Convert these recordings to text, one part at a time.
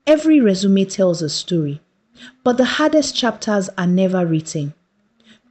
Every resume tells a story, but the hardest chapters are never written.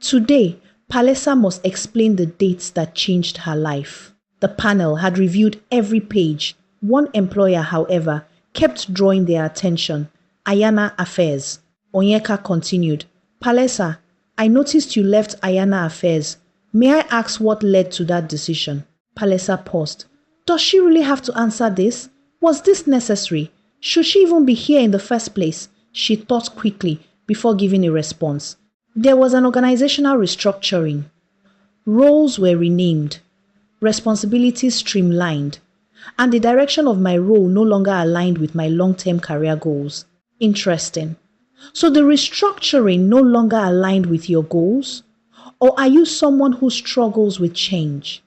Today, Palesa must explain the dates that changed her life. The panel had reviewed every page. One employer, however, kept drawing their attention. Ayana Affairs. Onyeka continued, Palesa, I noticed you left Ayana Affairs. May I ask what led to that decision? Palesa paused. Does she really have to answer this? Was this necessary? Should she even be here in the first place? She thought quickly before giving a response. There was an organizational restructuring. Roles were renamed, responsibilities streamlined, and the direction of my role no longer aligned with my long-term career goals. Interesting. So the restructuring no longer aligned with your goals? Or are you someone who struggles with change?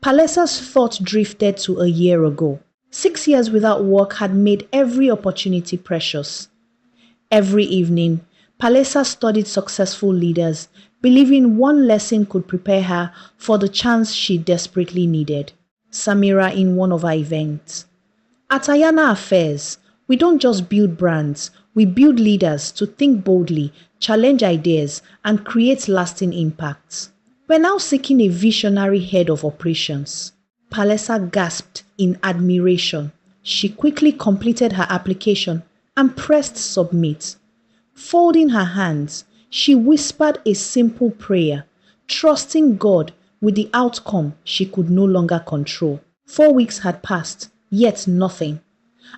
Palesa's thought drifted to a year ago. 6 years without work had made every opportunity precious. Every evening, Palesa studied successful leaders, believing one lesson could prepare her for the chance she desperately needed. Samira in one of her events. At Ayana Affairs, we don't just build brands, we build leaders to think boldly, challenge ideas, and create lasting impacts. We're now seeking a visionary head of operations. Palesa gasped in admiration. She quickly completed her application and pressed submit. Folding her hands, she whispered a simple prayer, trusting God with the outcome she could no longer control. 4 weeks had passed, yet nothing.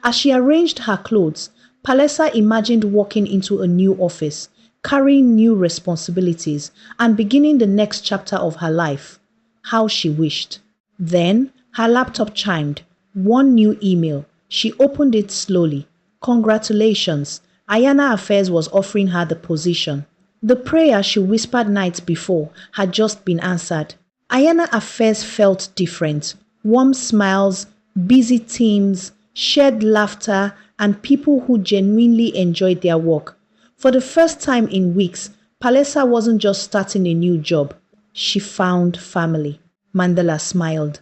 As she arranged her clothes, Palesa imagined walking into a new office, carrying new responsibilities, and beginning the next chapter of her life. How she wished. Then, her laptop chimed. One new email. She opened it slowly. Congratulations. Ayana Affairs was offering her the position. The prayer she whispered nights before had just been answered. Ayana Affairs felt different. Warm smiles, busy teams, shared laughter, and people who genuinely enjoyed their work. For the first time in weeks, Palesa wasn't just starting a new job. She found family. Mandela smiled.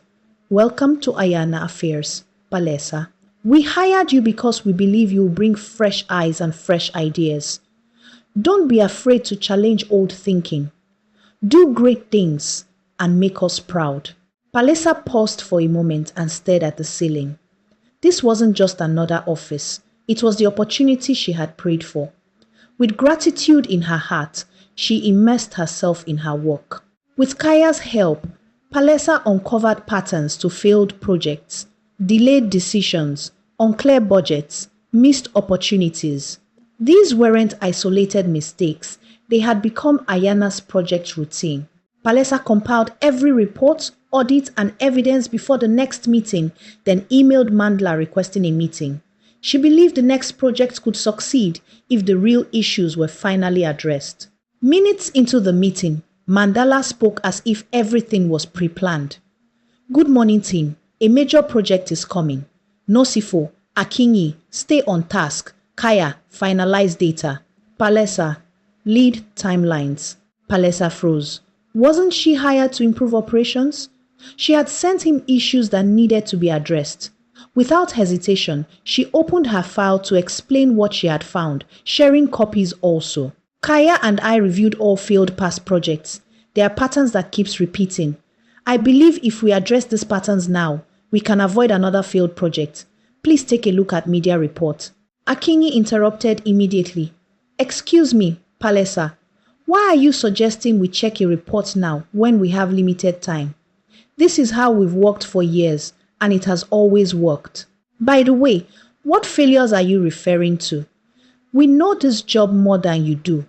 Welcome to Ayana Affairs, Palesa. We hired you because we believe you will bring fresh eyes and fresh ideas. Don't be afraid to challenge old thinking. Do great things and make us proud. Palesa paused for a moment and stared at the ceiling. This wasn't just another office. It was the opportunity she had prayed for. With gratitude in her heart, she immersed herself in her work. With Kaya's help, Palesa uncovered patterns to failed projects, delayed decisions, unclear budgets, missed opportunities. These weren't isolated mistakes. They had become Ayana's project routine. Palesa compiled every report, audit, and evidence before the next meeting, then emailed Mandla requesting a meeting. She believed the next project could succeed if the real issues were finally addressed. Minutes into the meeting, Mandela spoke as if everything was pre-planned. Good morning, team. A major project is coming. Nosifo, Akinyi, stay on task. Kaya, finalize data. Palesa, lead timelines. Palesa froze. Wasn't she hired to improve operations? She had sent him issues that needed to be addressed. Without hesitation, she opened her file to explain what she had found, sharing copies also. Kaya and I reviewed all failed past projects. There are patterns that keeps repeating. I believe if we address these patterns now, we can avoid another failed project. Please take a look at media report. Akinyi interrupted immediately. Excuse me, Palesa. Why are you suggesting we check a report now when we have limited time? This is how we've worked for years, and it has always worked. By the way, what failures are you referring to? We know this job more than you do.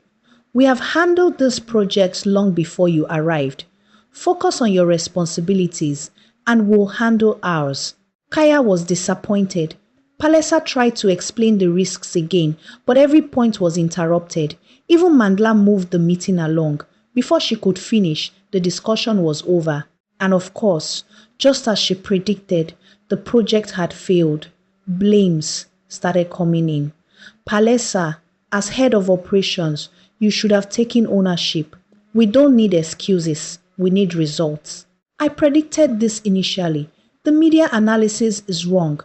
We have handled these projects long before you arrived. Focus on your responsibilities and we'll handle ours. Kaya was disappointed. Palesa tried to explain the risks again, but every point was interrupted. Even Mandla moved the meeting along. Before she could finish, the discussion was over. And of course, just as she predicted, the project had failed. Blames started coming in. Palesa, as head of operations, you should have taken ownership. We don't need excuses. We need results. I predicted this initially. The media analysis is wrong.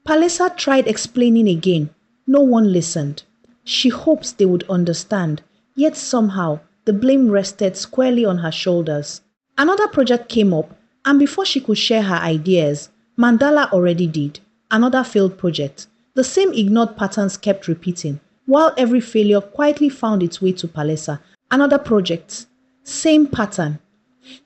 Palesa tried explaining again. No one listened. She hoped they would understand, yet somehow the blame rested squarely on her shoulders. Another project came up, and before she could share her ideas, Mandala already did. Another failed project. The same ignored patterns kept repeating, while every failure quietly found its way to Palesa. Another project. Same pattern.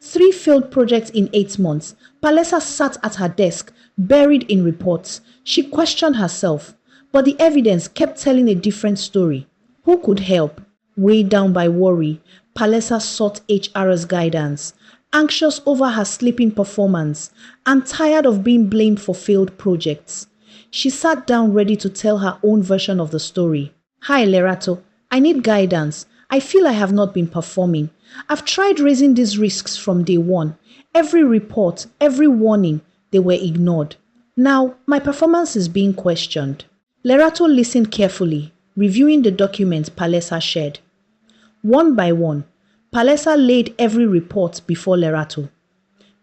3 failed projects in 8 months. Palesa sat at her desk, buried in reports. She questioned herself, but the evidence kept telling a different story. Who could help? Weighed down by worry, Palesa sought HR's guidance. Anxious over her slipping performance and tired of being blamed for failed projects, she sat down ready to tell her own version of the story. Hi, Lerato. I need guidance. I feel I have not been performing. I've tried raising these risks from day one. Every report, every warning, they were ignored. Now, my performance is being questioned. Lerato listened carefully, reviewing the documents Palesa shared. One by one, Palesa laid every report before Lerato.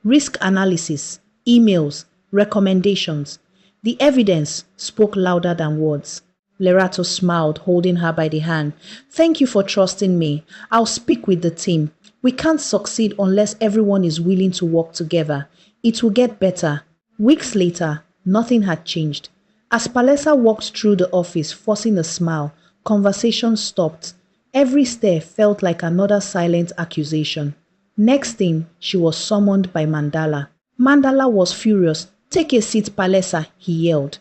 Risk analysis, emails, recommendations. The evidence spoke louder than words. Lerato smiled, holding her by the hand. Thank you for trusting me. I'll speak with the team. We can't succeed unless everyone is willing to work together. It will get better. Weeks later, nothing had changed. As Palesa walked through the office, forcing a smile, conversation stopped. Every stare felt like another silent accusation. Next thing, she was summoned by Mandala. Mandala was furious. Take a seat, Palesa, he yelled.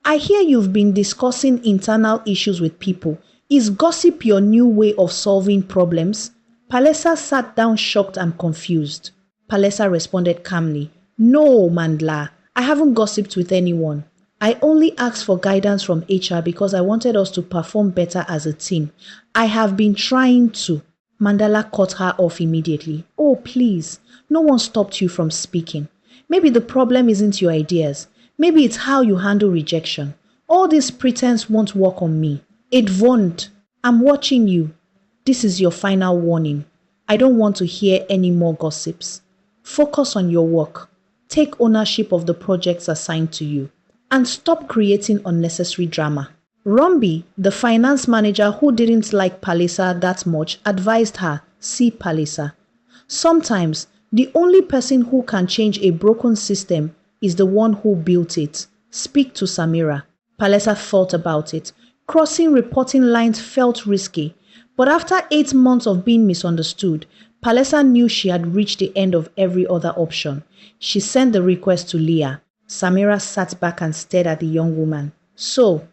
I hear you've been discussing internal issues with people. Is gossip your new way of solving problems? Palesa sat down shocked and confused. Palesa responded calmly. No, Mandla, I haven't gossiped with anyone. I only asked for guidance from HR because I wanted us to perform better as a team. I have been trying to. Mandala cut her off immediately. Oh, please, no one stopped you from speaking. Maybe the problem isn't your ideas. Maybe it's how you handle rejection. All this pretense won't work on me. It won't. I'm watching you. This is your final warning. I don't want to hear any more gossips. Focus on your work. Take ownership of the projects assigned to you. And stop creating unnecessary drama. Rombi, the finance manager who didn't like Palesa that much, advised her, see Palesa. Sometimes, the only person who can change a broken system is the one who built it. Speak to Samira. Palesa thought about it. Crossing reporting lines felt risky. But after 8 months of being misunderstood, Palesa knew she had reached the end of every other option. She sent the request to Leah. Samira sat back and stared at the young woman. So,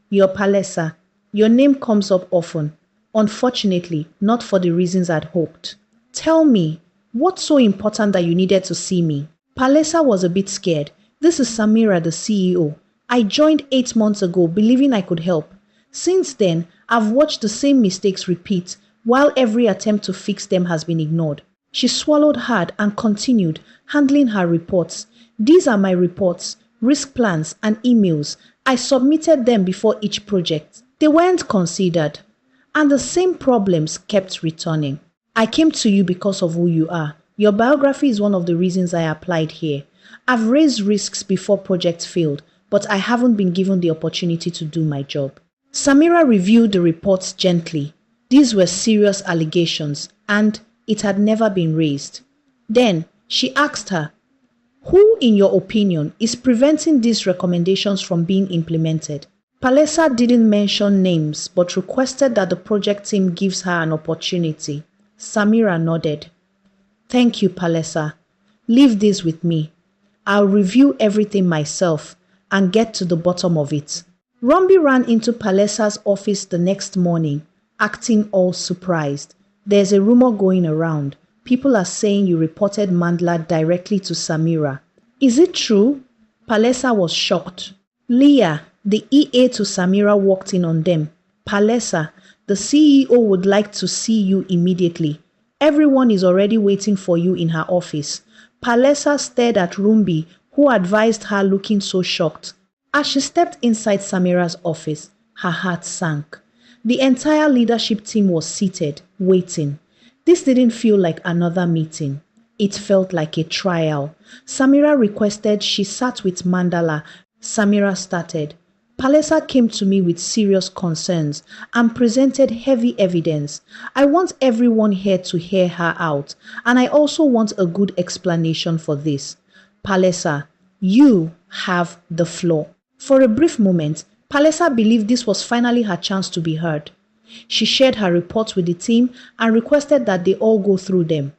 you're Palesa. Your name comes up often. Unfortunately, not for the reasons I'd hoped. Tell me, what's so important that you needed to see me? Palesa was a bit scared. This is Samira, the CEO. I joined 8 months ago believing I could help. Since then, I've watched the same mistakes repeat, while every attempt to fix them has been ignored. She swallowed hard and continued, handling her reports. These are my reports, risk plans, and emails. I submitted them before each project. They weren't considered. And the same problems kept returning. I came to you because of who you are. Your biography is one of the reasons I applied here. I've raised risks before projects failed, but I haven't been given the opportunity to do my job. Samira reviewed the reports gently. These were serious allegations, and it had never been raised. Then she asked her, who, in your opinion, is preventing these recommendations from being implemented? Palesa didn't mention names, but requested that the project team gives her an opportunity. Samira nodded. Thank you, Palesa. Leave this with me. I'll review everything myself and get to the bottom of it. Rombi ran into Palesa's office the next morning, acting all surprised. There's a rumor going around. People are saying you reported Mandla directly to Samira. Is it true? Palesa was shocked. Leah, the EA to Samira, walked in on them. Palesa, the CEO would like to see you immediately. Everyone is already waiting for you in her office. Palesa stared at Rumbi, who advised her, looking so shocked. As she stepped inside Samira's office, her heart sank. The entire leadership team was seated, waiting. This didn't feel like another meeting. It felt like a trial. Samira requested she sat with Mandala. Samira started. Palesa came to me with serious concerns and presented heavy evidence. I want everyone here to hear her out, and I also want a good explanation for this. Palesa, you have the floor. For a brief moment, Palesa believed this was finally her chance to be heard. She shared her reports with the team and requested that they all go through them.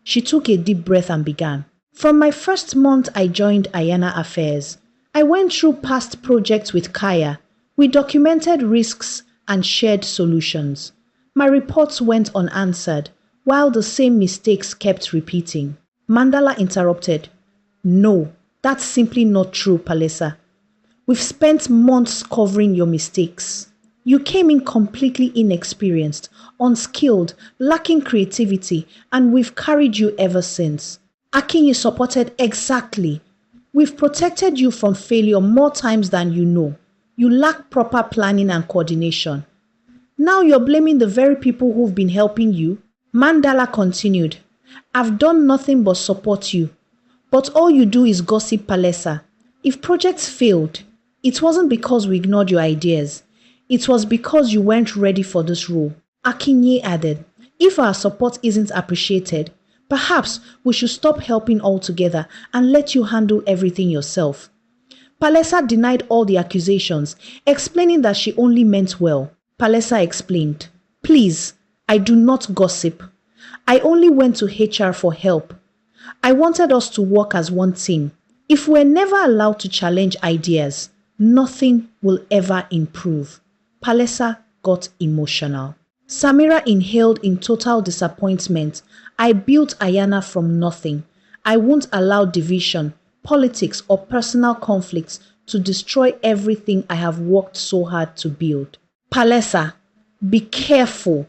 She took a deep breath and began. From my first month I joined Ayana Affairs. I went through past projects with Kaya. We documented risks and shared solutions. My reports went unanswered, while the same mistakes kept repeating. Mandala interrupted. No, that's simply not true, Palesa. We've spent months covering your mistakes. You came in completely inexperienced, unskilled, lacking creativity, and we've carried you ever since. Akinyi supported exactly. We've protected you from failure more times than you know. You lack proper planning and coordination. Now you're blaming the very people who've been helping you? Mandala continued. I've done nothing but support you. But all you do is gossip, Palesa. If projects failed, it wasn't because we ignored your ideas. It was because you weren't ready for this role. Akinyi added, if our support isn't appreciated, perhaps we should stop helping altogether and let you handle everything yourself. Palesa denied all the accusations, explaining that she only meant well. Palesa explained, please, I do not gossip. I only went to HR for help. I wanted us to work as one team. If we're never allowed to challenge ideas, nothing will ever improve. Palesa got emotional. Samira inhaled in total disappointment. I built Ayana from nothing. I won't allow division, politics, or personal conflicts to destroy everything I have worked so hard to build. Palesa, be careful.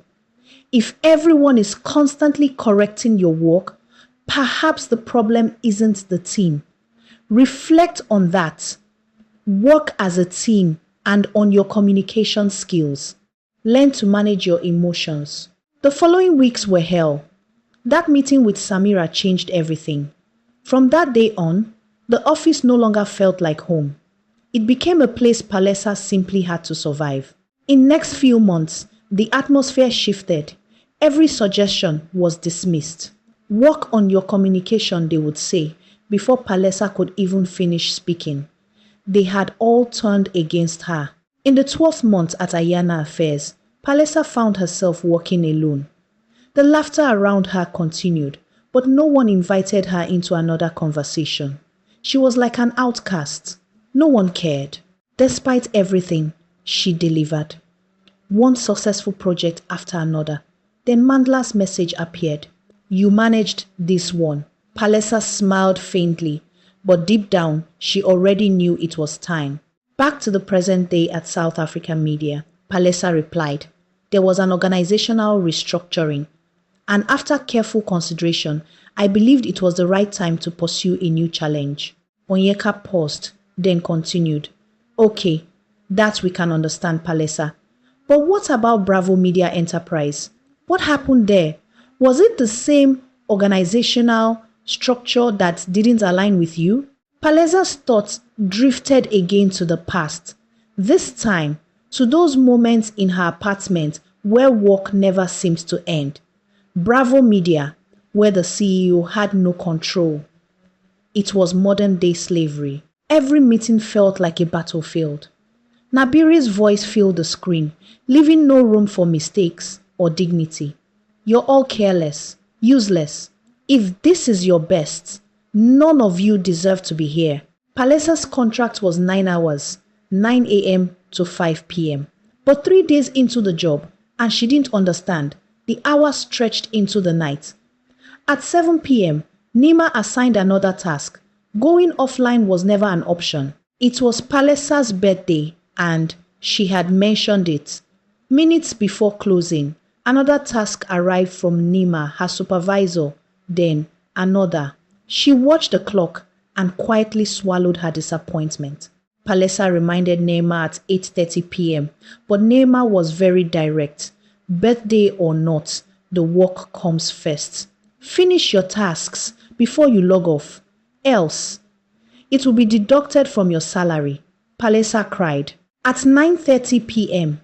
If everyone is constantly correcting your work, perhaps the problem isn't the team. Reflect on that. Work as a team and on your communication skills. Learn to manage your emotions. The following weeks were hell. That meeting with Samira changed everything. From that day on, the office no longer felt like home. It became a place Palesa simply had to survive. In next few months, the atmosphere shifted. Every suggestion was dismissed. Work on your communication, they would say, before Palesa could even finish speaking. They had all turned against her. In the 12th month at Ayana Affairs, Palesa found herself walking alone. The laughter around her continued, but no one invited her into another conversation. She was like an outcast. No one cared. Despite everything, she delivered. One successful project after another. Then Mandla's message appeared. You managed this one. Palesa smiled faintly, but deep down, she already knew it was time. Back to the present day at South African media, Palesa replied, there was an organizational restructuring, and after careful consideration, I believed it was the right time to pursue a new challenge. Onyeka paused, then continued, okay, that we can understand, Palesa. But what about Bravo Media Enterprise? What happened there? Was it the same organizational structure that didn't align with you? Palesa's thoughts drifted again to the past, this time to those moments in her apartment where work never seemed to end. Bravo Media, where the CEO had no control. It was modern-day slavery. Every meeting felt like a battlefield. Nabiri's voice filled the screen, leaving no room for mistakes or dignity. You're all careless, useless. If this is your best, none of you deserve to be here. Palesa's contract was 9 hours, 9 a.m. to 5 p.m. But 3 days into the job, and she didn't understand, the hours stretched into the night. At 7 p.m., Nima assigned another task. Going offline was never an option. It was Palesa's birthday, and she had mentioned it. Minutes before closing, another task arrived from Nima, her supervisor, then another. She watched the clock and quietly swallowed her disappointment. Palesa reminded Neema at 8:30 p.m., but Neema was very direct. Birthday or not, the work comes first. Finish your tasks before you log off. Else, it will be deducted from your salary. Palesa cried. At 9:30 p.m.,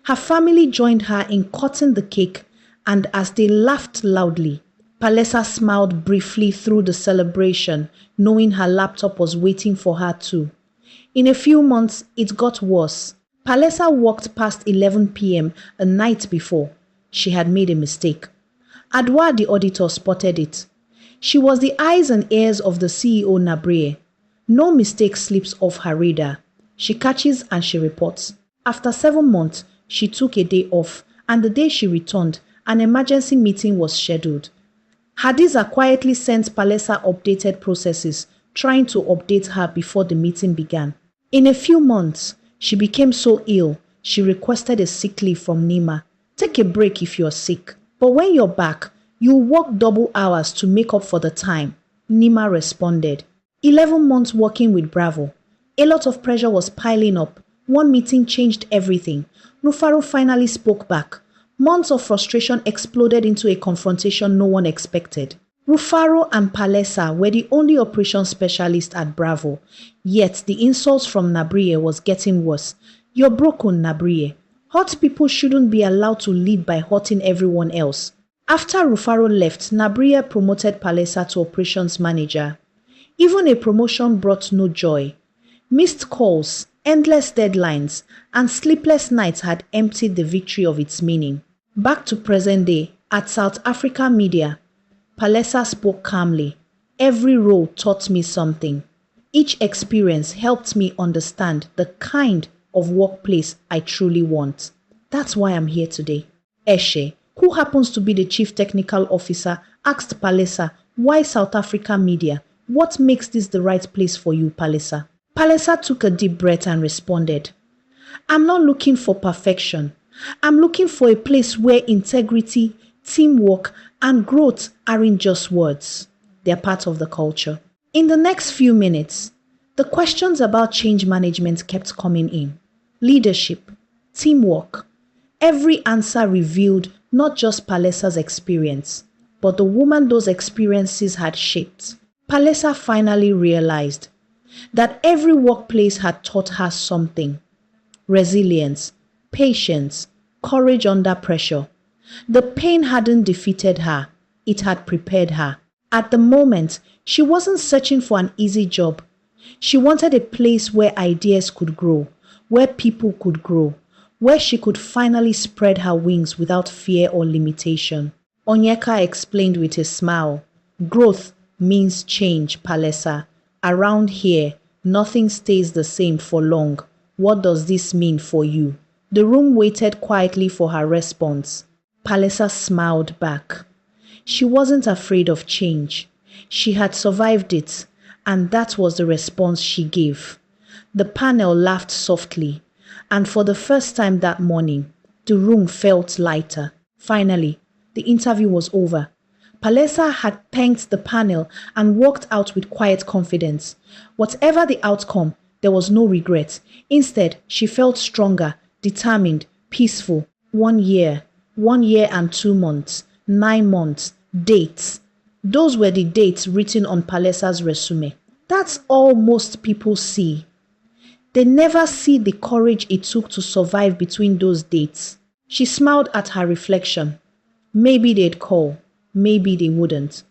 her family joined her in cutting the cake, and as they laughed loudly, Palesa smiled briefly through the celebration, knowing her laptop was waiting for her too. In a few months, it got worse. Palesa walked past 11 p.m. a night before. She had made a mistake. Adwa, the auditor, spotted it. She was the eyes and ears of the CEO Nabriye. No mistake slips off her radar. She catches and she reports. After 7 months, she took a day off, and the day she returned, an emergency meeting was scheduled. Hadiza quietly sent Palesa updated processes, trying to update her before the meeting began. In a few months, she became so ill, she requested a sick leave from Nima. Take a break if you're sick, but when you're back, you'll work double hours to make up for the time, Nima responded. 11 months working with Bravo. A lot of pressure was piling up. One meeting changed everything. Rufaro finally spoke back. Months of frustration exploded into a confrontation no one expected. Rufaro and Palesa were the only operations specialists at Bravo, yet the insults from Nabriye was getting worse. You're broken, Nabriye. Hot people shouldn't be allowed to lead by hurting everyone else. After Rufaro left, Nabriye promoted Palesa to operations manager. Even a promotion brought no joy. Missed calls, endless deadlines, and sleepless nights had emptied the victory of its meaning. Back to present day, at South Africa media, Palesa spoke calmly. Every role taught me something. Each experience helped me understand the kind of workplace I truly want. That's why I'm here today. Eshe, who happens to be the chief technical officer, asked Palesa, why South Africa media? What makes this the right place for you, Palesa? Palesa took a deep breath and responded, I'm not looking for perfection. I'm looking for a place where integrity, teamwork, and growth aren't just words. They're part of the culture. In the next few minutes, the questions about change management kept coming in. Leadership, teamwork. Every answer revealed not just Palesa's experience, but the woman those experiences had shaped. Palesa finally realized that every workplace had taught her something. Resilience, patience, courage under pressure. The pain hadn't defeated her, it had prepared her. At the moment, she wasn't searching for an easy job. She wanted a place where ideas could grow, where people could grow, where she could finally spread her wings without fear or limitation. Onyeka explained with a smile, growth means change, Palesa. Around here, nothing stays the same for long. What does this mean for you? The room waited quietly for her response. Palesa smiled back. She wasn't afraid of change. She had survived it, and that was the response she gave. The panel laughed softly, and for the first time that morning, the room felt lighter. Finally, the interview was over. Palesa had thanked the panel and walked out with quiet confidence. Whatever the outcome, there was no regret. Instead, she felt stronger, determined, peaceful. 1 year, 1 year and 2 months, 9 months, dates. Those were the dates written on Palesa's résumé. That's all most people see. They never see the courage it took to survive between those dates. She smiled at her reflection. Maybe they'd call. Maybe they wouldn't.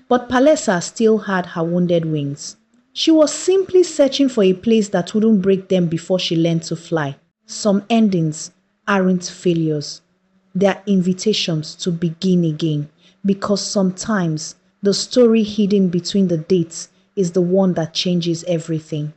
But Palesa still had her wounded wings. She was simply searching for a place that wouldn't break them before she learned to fly. Some endings aren't failures. They're invitations to begin again, because sometimes the story hidden between the dates is the one that changes everything.